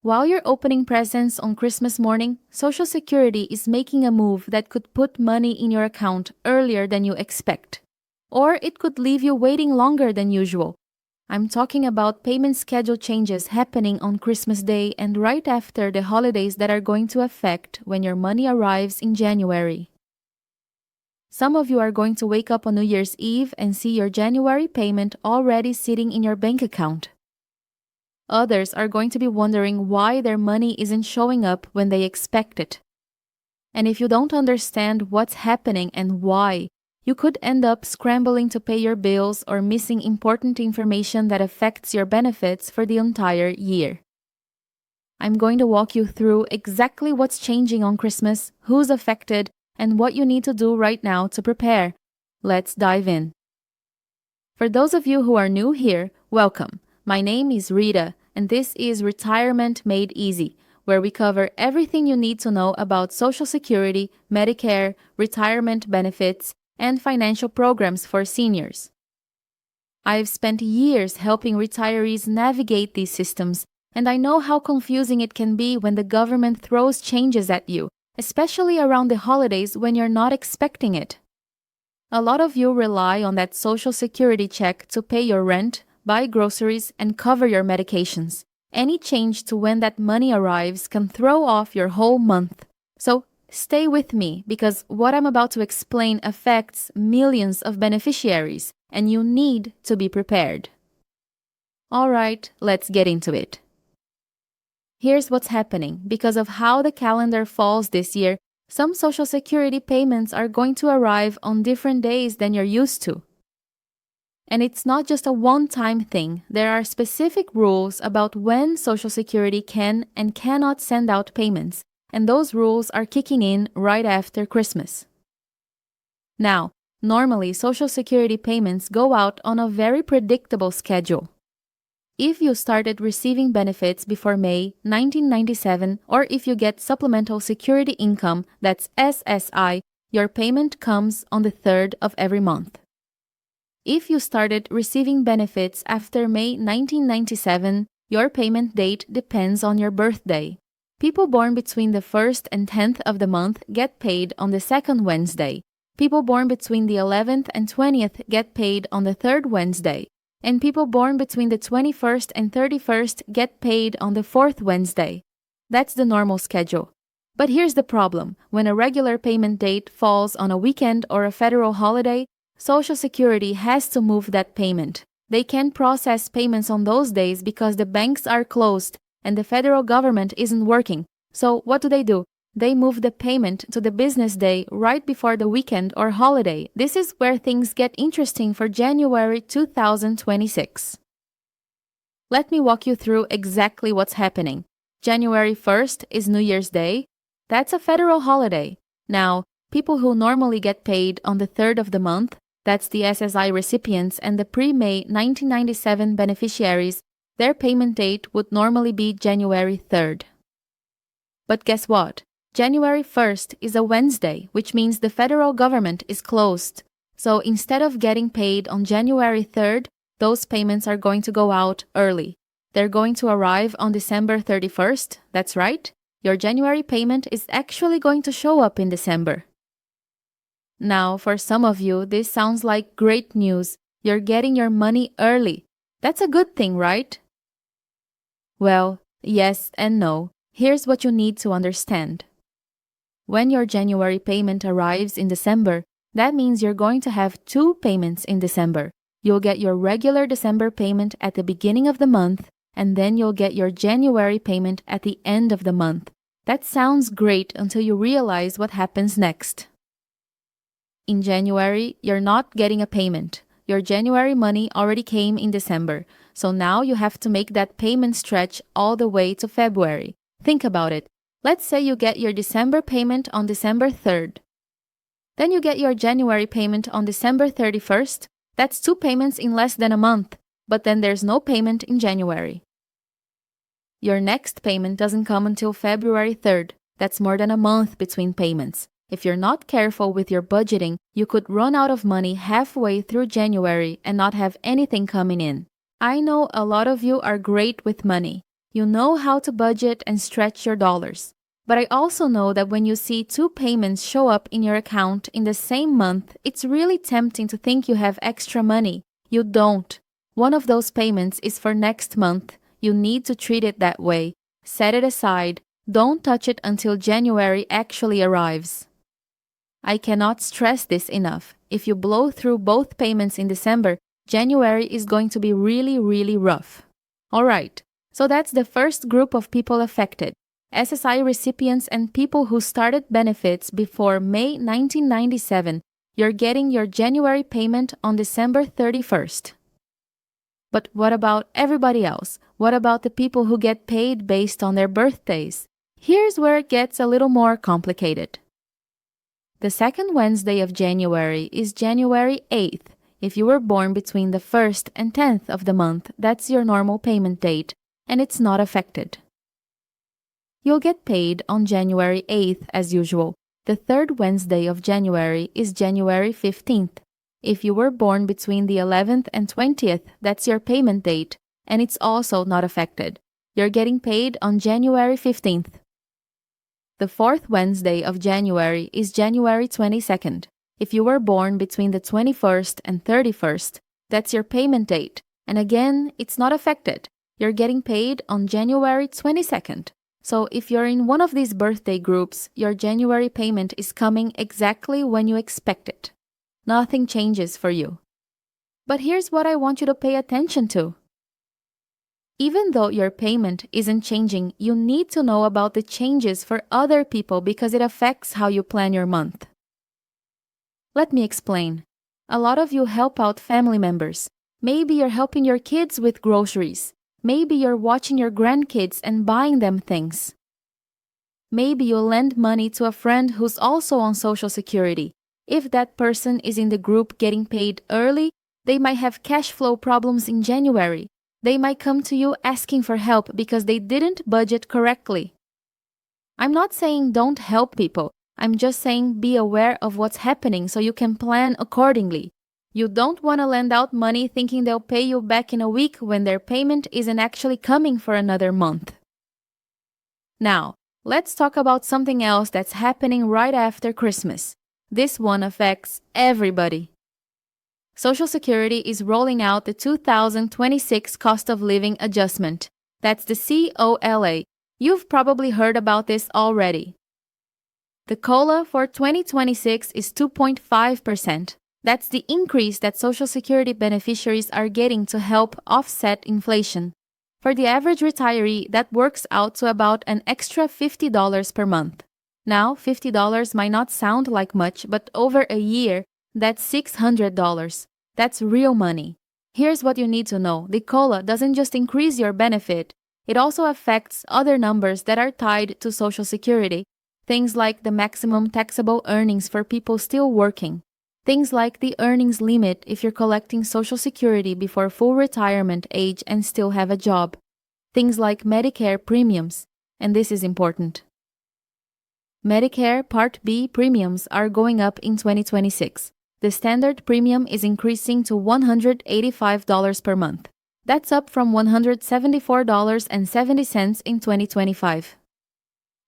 While you're opening presents on Christmas morning, Social Security is making a move that could put money in your account earlier than you expect. Or it could leave you waiting longer than usual. I'm talking about payment schedule changes happening on Christmas Day and right after the holidays that are going to affect when your money arrives in January. Some of you are going to wake up on New Year's Eve and see your January payment already sitting in your bank account. Others are going to be wondering why their money isn't showing up when they expect it. And if you don't understand what's happening and why, you could end up scrambling to pay your bills or missing important information that affects your benefits for the entire year. I'm going to walk you through exactly what's changing on Christmas, who's affected, and what you need to do right now to prepare. Let's dive in. For those of you who are new here, welcome. My name is Rita, and this is Retirement Made Easy, where we cover everything you need to know about Social Security, Medicare, retirement benefits, and financial programs for seniors. I've spent years helping retirees navigate these systems, and I know how confusing it can be when the government throws changes at you, especially around the holidays when you're not expecting it. A lot of you rely on that Social Security check to pay your rent, buy groceries, and cover your medications. Any change to when that money arrives can throw off your whole month. So stay with me because what I'm about to explain affects millions of beneficiaries, and you need to be prepared. All right, let's get into it. Here's what's happening. Because of how the calendar falls this year, some Social Security payments are going to arrive on different days than you're used to. And it's not just a one-time thing. There are specific rules about when Social Security can and cannot send out payments, and those rules are kicking in right after Christmas. Now, normally Social Security payments go out on a very predictable schedule. If you started receiving benefits before May 1997, or if you get Supplemental Security Income, that's SSI, your payment comes on the 3rd of every month. If you started receiving benefits after May 1997, your payment date depends on your birthday. People born between the 1st and 10th of the month get paid on the 2nd Wednesday. People born between the 11th and 20th get paid on the 3rd Wednesday. And people born between the 21st and 31st get paid on the 4th Wednesday. That's the normal schedule. But here's the problem. When a regular payment date falls on a weekend or a federal holiday, Social Security has to move that payment. They can't process payments on those days because the banks are closed and the federal government isn't working. So what do? They move the payment to the business day right before the weekend or holiday. This is where things get interesting for January 2026. Let me walk you through exactly what's happening. January 1st is New Year's Day. That's a federal holiday. Now, people who normally get paid on the 3rd of the month, that's the SSI recipients and the pre-May 1997 beneficiaries, their payment date would normally be January 3rd. But guess what? January 1st is a Wednesday, which means the federal government is closed. So instead of getting paid on January 3rd, those payments are going to go out early. They're going to arrive on December 31st. That's right. Your January payment is actually going to show up in December. Now, for some of you, this sounds like great news. You're getting your money early. That's a good thing, right? Well, yes and no. Here's what you need to understand. When your January payment arrives in December, that means you're going to have 2 payments in December. You'll get your regular December payment at the beginning of the month, and then you'll get your January payment at the end of the month. That sounds great until you realize what happens next. In January, you're not getting a payment. Your January money already came in December, so now you have to make that payment stretch all the way to February. Think about it. Let's say you get your December payment on December 3rd. Then you get your January payment on December 31st. That's 2 payments in less than a month, but then there's no payment in January. Your next payment doesn't come until February 3rd. That's more than a month between payments. If you're not careful with your budgeting, you could run out of money halfway through January and not have anything coming in. I know a lot of you are great with money. You know how to budget and stretch your dollars. But I also know that when you see two payments show up in your account in the same month, it's really tempting to think you have extra money. You don't. One of those payments is for next month. You need to treat it that way. Set it aside. Don't touch it until January actually arrives. I cannot stress this enough. If you blow through both payments in December, January is going to be really, really rough. Alright, so that's the first group of people affected. SSI recipients and people who started benefits before May 1997. You're getting your January payment on December 31st. But what about everybody else? What about the people who get paid based on their birthdays? Here's where it gets a little more complicated. The second Wednesday of January is January 8th. If you were born between the 1st and 10th of the month, that's your normal payment date, and it's not affected. You'll get paid on January 8th as usual. The third Wednesday of January is January 15th. If you were born between the 11th and 20th, that's your payment date, and it's also not affected. You're getting paid on January 15th. The fourth Wednesday of January is January 22nd. If you were born between the 21st and 31st, that's your payment date, and again, it's not affected. You're getting paid on January 22nd. So if you're in one of these birthday groups, your January payment is coming exactly when you expect it. Nothing changes for you. But here's what I want you to pay attention to. Even though your payment isn't changing, you need to know about the changes for other people because it affects how you plan your month. Let me explain. A lot of you help out family members. Maybe you're helping your kids with groceries. Maybe you're watching your grandkids and buying them things. Maybe you'll lend money to a friend who's also on Social Security. If that person is in the group getting paid early, they might have cash flow problems in January. They might come to you asking for help because they didn't budget correctly. I'm not saying don't help people. I'm just saying be aware of what's happening so you can plan accordingly. You don't want to lend out money thinking they'll pay you back in a week when their payment isn't actually coming for another month. Now, let's talk about something else that's happening right after Christmas. This one affects everybody. Social Security is rolling out the 2026 Cost of Living Adjustment. That's the COLA. You've probably heard about this already. The COLA for 2026 is 2.5%. That's the increase that Social Security beneficiaries are getting to help offset inflation. For the average retiree, that works out to about an extra $50 per month. Now, $50 might not sound like much, but over a year, that's $600. That's real money. Here's what you need to know. The COLA doesn't just increase your benefit, it also affects other numbers that are tied to Social Security. Things like the maximum taxable earnings for people still working. Things like the earnings limit if you're collecting Social Security before full retirement age and still have a job. Things like Medicare premiums, and this is important. Medicare Part B premiums are going up in 2026. The standard premium is increasing to $185 per month. That's up from $174.70 in 2025.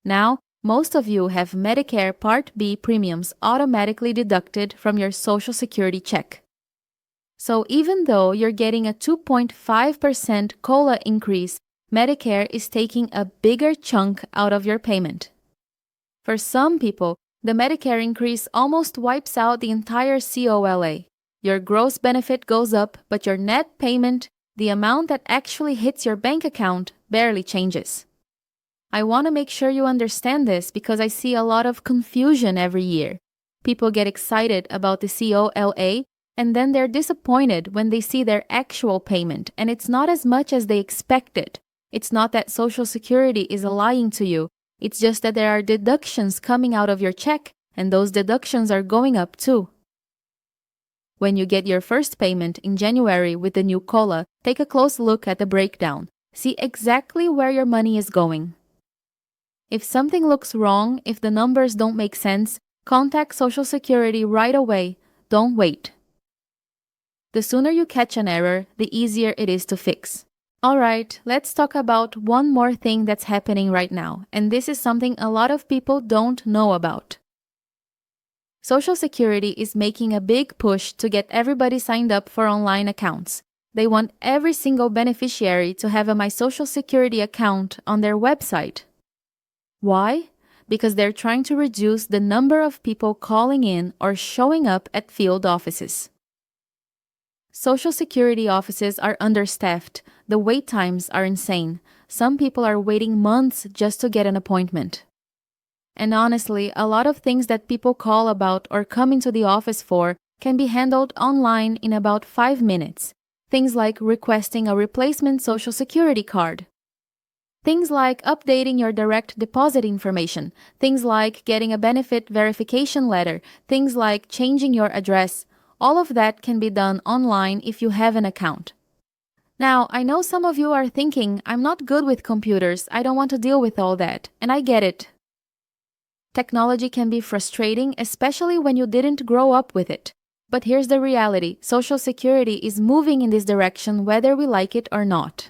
Now, most of you have Medicare Part B premiums automatically deducted from your Social Security check. So even though you're getting a 2.5% COLA increase, Medicare is taking a bigger chunk out of your payment. For some people, the Medicare increase almost wipes out the entire COLA. Your gross benefit goes up, but your net payment, the amount that actually hits your bank account, barely changes. I want to make sure you understand this because I see a lot of confusion every year. People get excited about the COLA, and then they're disappointed when they see their actual payment, and it's not as much as they expected. It's not that Social Security is lying to you. It's just that there are deductions coming out of your check, and those deductions are going up too. When you get your first payment in January with the new COLA, take a close look at the breakdown. See exactly where your money is going. If something looks wrong, if the numbers don't make sense, contact Social Security right away. Don't wait. The sooner you catch an error, the easier it is to fix. Alright, let's talk about one more thing that's happening right now, and this is something a lot of people don't know about. Social Security is making a big push to get everybody signed up for online accounts. They want every single beneficiary to have a My Social Security account on their website. Why? Because they're trying to reduce the number of people calling in or showing up at field offices. Social Security offices are understaffed. The wait times are insane. Some people are waiting months just to get an appointment. And honestly, a lot of things that people call about or come into the office for can be handled online in about 5 minutes. Things like requesting a replacement Social Security card. Things like updating your direct deposit information. Things like getting a benefit verification letter. Things like changing your address. All of that can be done online if you have an account. Now, I know some of you are thinking, I'm not good with computers, I don't want to deal with all that, and I get it. Technology can be frustrating, especially when you didn't grow up with it. But here's the reality, Social Security is moving in this direction whether we like it or not.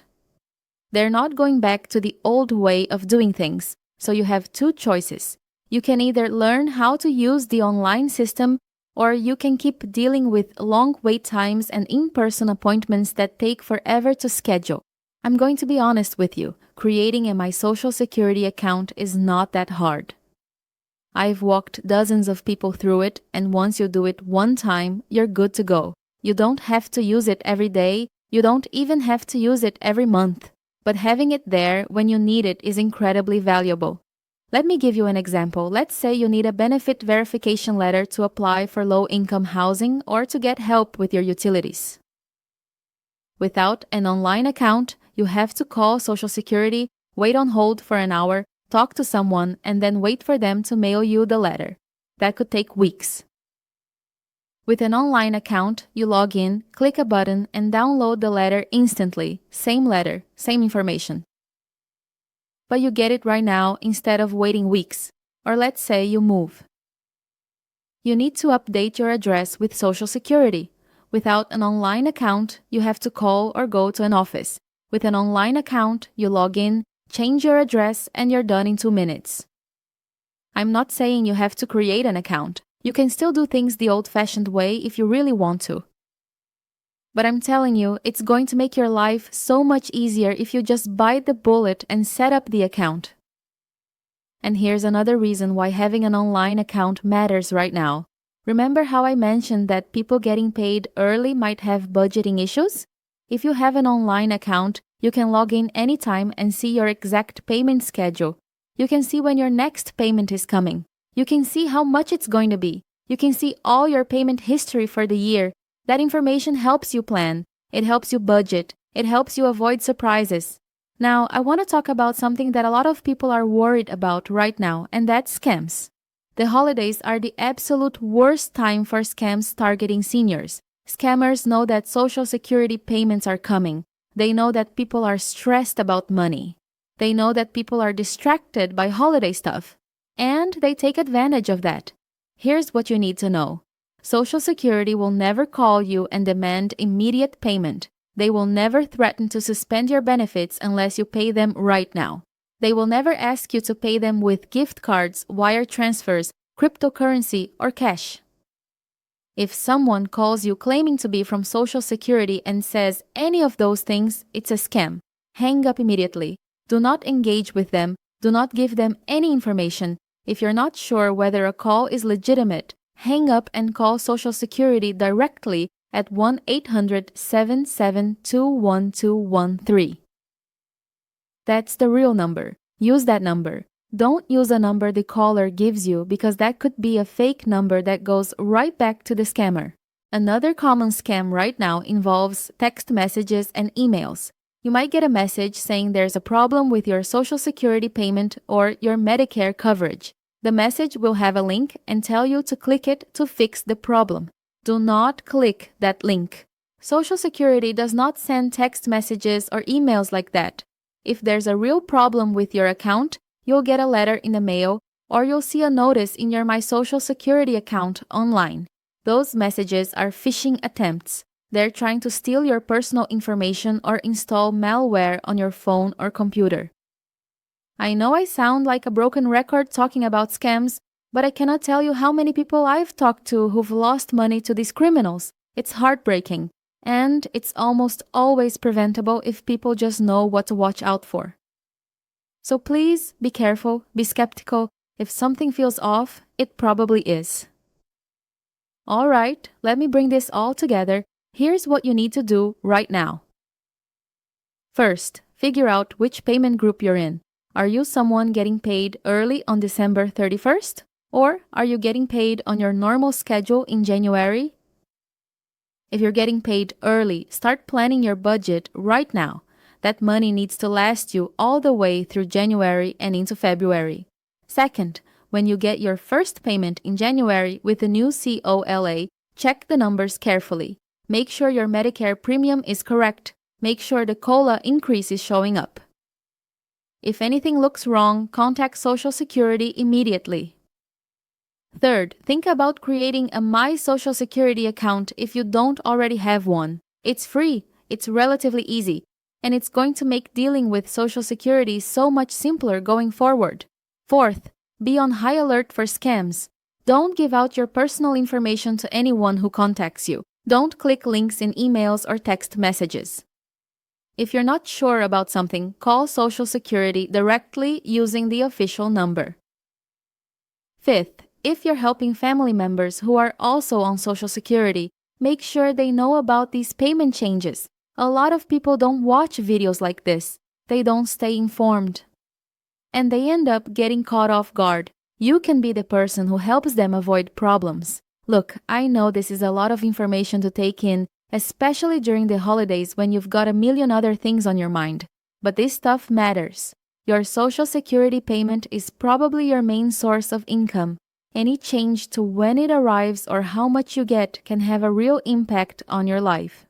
They're not going back to the old way of doing things, so you have two choices. You can either learn how to use the online system, or you can keep dealing with long wait times and in-person appointments that take forever to schedule. I'm going to be honest with you, creating a My Social Security account is not that hard. I've walked dozens of people through it, and once you do it one time, you're good to go. You don't have to use it every day, you don't even have to use it every month. But having it there when you need it is incredibly valuable. Let me give you an example. Let's say you need a benefit verification letter to apply for low-income housing or to get help with your utilities. Without an online account, you have to call Social Security, wait on hold for an hour, talk to someone, and then wait for them to mail you the letter. That could take weeks. With an online account, you log in, click a button, and download the letter instantly. Same letter, same information. But you get it right now instead of waiting weeks. Or let's say you move. You need to update your address with Social Security. Without an online account, you have to call or go to an office. With an online account, you log in, change your address, and you're done in 2 minutes. I'm not saying you have to create an account. You can still do things the old-fashioned way if you really want to. But I'm telling you, it's going to make your life so much easier if you just bite the bullet and set up the account. And here's another reason why having an online account matters right now. Remember how I mentioned that people getting paid early might have budgeting issues? If you have an online account, you can log in anytime and see your exact payment schedule. You can see when your next payment is coming. You can see how much it's going to be. You can see all your payment history for the year. That information helps you plan. It helps you budget. It helps you avoid surprises. Now, I want to talk about something that a lot of people are worried about right now, and that's scams. The holidays are the absolute worst time for scams targeting seniors. Scammers know that Social Security payments are coming. They know that people are stressed about money. They know that people are distracted by holiday stuff. And they take advantage of that. Here's what you need to know. Social Security will never call you and demand immediate payment. They will never threaten to suspend your benefits unless you pay them right now. They will never ask you to pay them with gift cards, wire transfers, cryptocurrency, or cash. If someone calls you claiming to be from Social Security and says any of those things, it's a scam. Hang up immediately. Do not engage with them. Do not give them any information. If you're not sure whether a call is legitimate, hang up and call Social Security directly at 1-800-772-1213. That's the real number. Use that number. Don't use a number the caller gives you because that could be a fake number that goes right back to the scammer. Another common scam right now involves text messages and emails. You might get a message saying there's a problem with your Social Security payment or your Medicare coverage. The message will have a link and tell you to click it to fix the problem. Do not click that link. Social Security does not send text messages or emails like that. If there's a real problem with your account, you'll get a letter in the mail or you'll see a notice in your My Social Security account online. Those messages are phishing attempts. They're trying to steal your personal information or install malware on your phone or computer. I know I sound like a broken record talking about scams, but I cannot tell you how many people I've talked to who've lost money to these criminals. It's heartbreaking, and it's almost always preventable if people just know what to watch out for. So please be careful, be skeptical. If something feels off, it probably is. All right, let me bring this all together. Here's what you need to do right now. First, figure out which payment group you're in. Are you someone getting paid early on December 31st? Or are you getting paid on your normal schedule in January? If you're getting paid early, start planning your budget right now. That money needs to last you all the way through January and into February. Second, when you get your first payment in January with the new COLA, check the numbers carefully. Make sure your Medicare premium is correct. Make sure the COLA increase is showing up. If anything looks wrong, contact Social Security immediately. Third, think about creating a My Social Security account if you don't already have one. It's free, it's relatively easy, and it's going to make dealing with Social Security so much simpler going forward. Fourth, be on high alert for scams. Don't give out your personal information to anyone who contacts you. Don't click links in emails or text messages. If you're not sure about something, call Social Security directly using the official number. Fifth, if you're helping family members who are also on Social Security, make sure they know about these payment changes. A lot of people don't watch videos like this. They don't stay informed. And they end up getting caught off guard. You can be the person who helps them avoid problems. Look, I know this is a lot of information to take in, especially during the holidays when you've got a million other things on your mind. But this stuff matters. Your Social Security payment is probably your main source of income. Any change to when it arrives or how much you get can have a real impact on your life.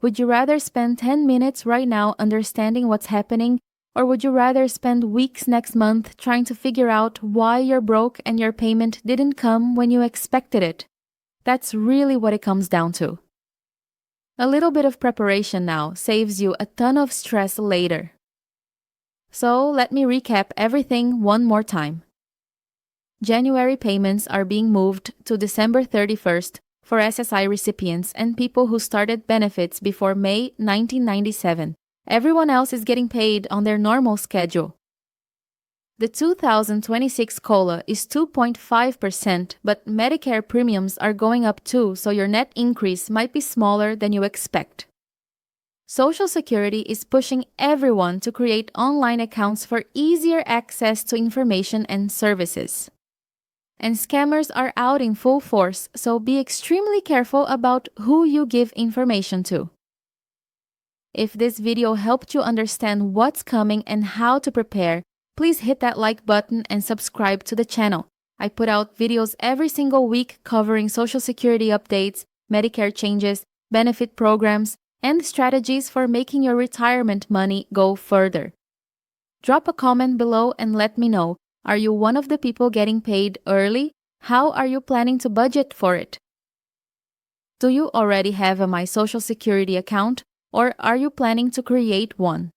Would you rather spend 10 minutes right now understanding what's happening, or would you rather spend weeks next month trying to figure out why you're broke and your payment didn't come when you expected it? That's really what it comes down to. A little bit of preparation now saves you a ton of stress later. So let me recap everything one more time. January payments are being moved to December 31st for SSI recipients and people who started benefits before May 1997. Everyone else is getting paid on their normal schedule. The 2026 COLA is 2.5%, but Medicare premiums are going up too, so your net increase might be smaller than you expect. Social Security is pushing everyone to create online accounts for easier access to information and services. And scammers are out in full force, so be extremely careful about who you give information to. If this video helped you understand what's coming and how to prepare, please hit that like button and subscribe to the channel. I put out videos every single week covering Social Security updates, Medicare changes, benefit programs, and strategies for making your retirement money go further. Drop a comment below and let me know. Are you one of the people getting paid early? How are you planning to budget for it? Do you already have a My Social Security account, or are you planning to create one?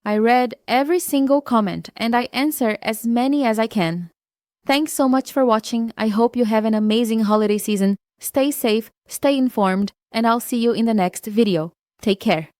I read every single comment and I answer as many as I can. Thanks so much for watching. I hope you have an amazing holiday season. Stay safe, stay informed, and I'll see you in the next video. Take care.